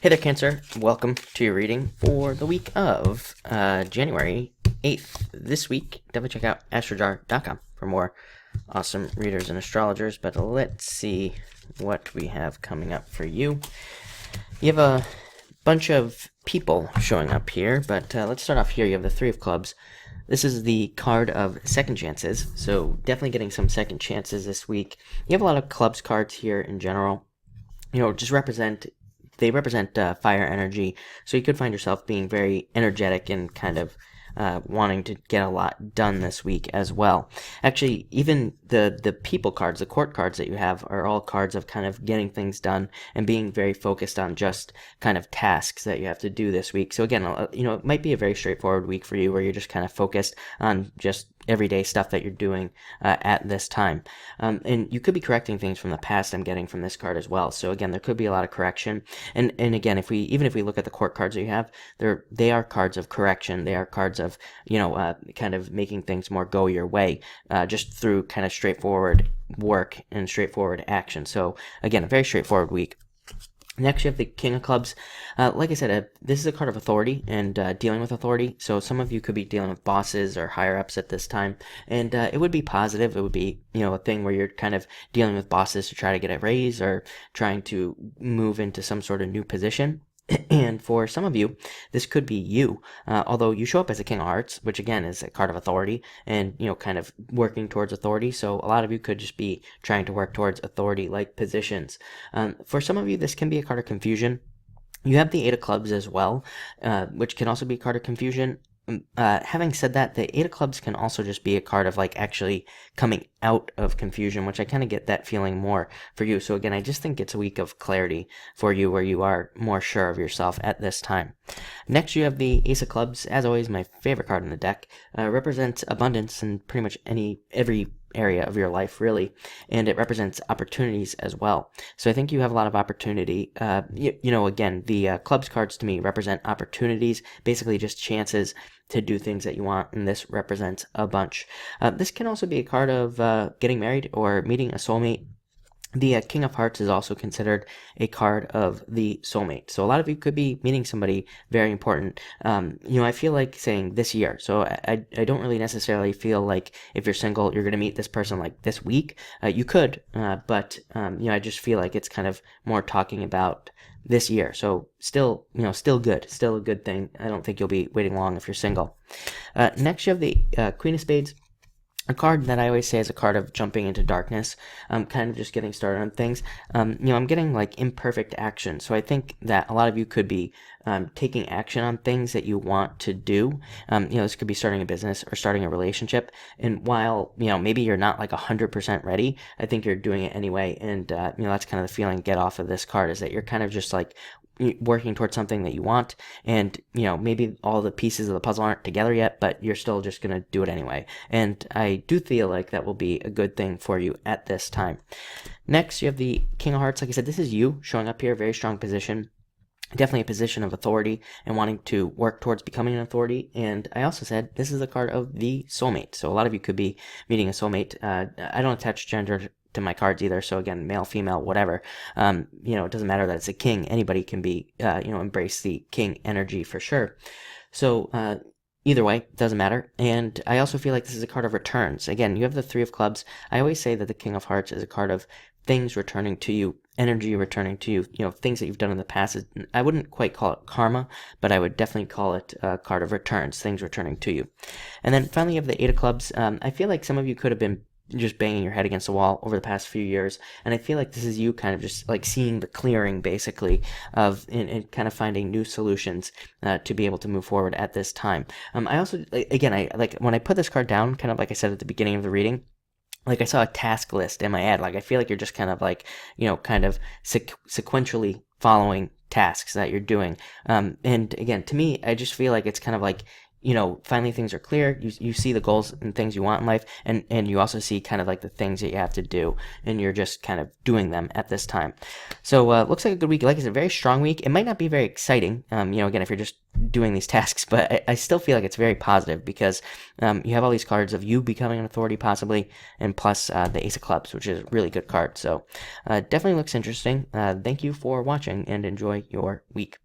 Hey there, Cancer. Welcome to your reading for the week of January 8th. This week, definitely check out astrojar.com for more awesome readers and astrologers. But let's see what we have coming up for you. You have a bunch of people showing up here, but let's start off here. You have the Three of Clubs. This is the card of second chances, so definitely getting some second chances this week. You have a lot of clubs cards here in general. Just represent fire energy, so you could find yourself being very energetic and kind of wanting to get a lot done this week as well. Actually, even the people cards, the court cards that you have, are all cards of kind of getting things done and being very focused on just kind of tasks that you have to do this week. So again, it might be a very straightforward week for you where you're just kind of focused on just everyday stuff that you're doing at this time. And you could be correcting things from the past, I'm getting from this card as well. So again, there could be a lot of correction. And again, if we look at the court cards that you have, they are cards of correction. They are cards of, kind of making things more go your way, just through kind of straightforward work and straightforward action. So again, a very straightforward week. Next, you have the King of Clubs. Like I said, this is a card of authority and dealing with authority. So some of you could be dealing with bosses or higher-ups at this time. And it would be positive. It would be, a thing where you're kind of dealing with bosses to try to get a raise or trying to move into some sort of new position. And for some of you, this could be you, although you show up as a King of Hearts, which again is a card of authority and, kind of working towards authority. So a lot of you could just be trying to work towards authority-like positions. For some of you, this can be a card of confusion. You have the Eight of Clubs as well, which can also be a card of confusion. Having said that, the Eight of Clubs can also just be a card of actually coming out of confusion, which I kind of get that feeling more for you. So again, I just think it's a week of clarity for you where you are more sure of yourself at this time. Next, you have the Ace of Clubs. As always, my favorite card in the deck. Represents abundance in pretty much every area of your life, really, and it represents opportunities as well. So I think you have a lot of opportunity. Again, the clubs cards to me represent opportunities, basically just chances to do things that you want, and this represents a bunch. This can also be a card of getting married or meeting a soulmate. The King of Hearts is also considered a card of the soulmate. So a lot of you could be meeting somebody very important. I feel like saying this year. So I don't really necessarily feel like if you're single, you're going to meet this person like this week. You could, but I just feel like it's kind of more talking about this year. So still good. Still a good thing. I don't think you'll be waiting long if you're single. Next, you have the Queen of Spades. A card that I always say is a card of jumping into darkness, kind of just getting started on things. I'm getting imperfect action. So I think that a lot of you could be taking action on things that you want to do. This could be starting a business or starting a relationship. And while, maybe you're not 100% ready, I think you're doing it anyway. And, that's kind of the feeling get off of this card, is that you're kind of just working towards something that you want, and maybe all the pieces of the puzzle aren't together yet, but you're still just gonna do it anyway. And I do feel like that will be a good thing for you at this time. Next, you have the King of Hearts. Like I said, this is you showing up here, very strong position. Definitely a position of authority and wanting to work towards becoming an authority. And I also said this is a card of the soulmate. So a lot of you could be meeting a soulmate. I don't attach gender to my cards either. So again, male, female, whatever. It doesn't matter that it's a king. Anybody can be, embrace the king energy for sure. So, either way, it doesn't matter. And I also feel like this is a card of returns. Again, you have the Three of Clubs. I always say that the King of Hearts is a card of things returning to you, energy returning to you, things that you've done in the past. I wouldn't quite call it karma, but I would definitely call it a card of returns, things returning to you. And then finally, you have the Eight of Clubs. I feel like some of you could have been just banging your head against the wall over the past few years, and I feel like this is you kind of just seeing the clearing, basically, of and kind of finding new solutions to be able to move forward at this time. I also, again, I when I put this card down, kind of like I said at the beginning of the reading, I saw a task list in my head. I feel like you're just kind of kind of sequentially following tasks that you're doing. And again, to me, I just feel like it's kind of finally things are clear. You see the goals and things you want in life, and you also see kind of like the things that you have to do, and you're just kind of doing them at this time. So looks like a good week. Like I said, a very strong week. It might not be very exciting, again, if you're just doing these tasks, but I still feel like it's very positive because you have all these cards of you becoming an authority possibly, and plus the Ace of Clubs, which is a really good card. So definitely looks interesting. Thank you for watching and enjoy your week.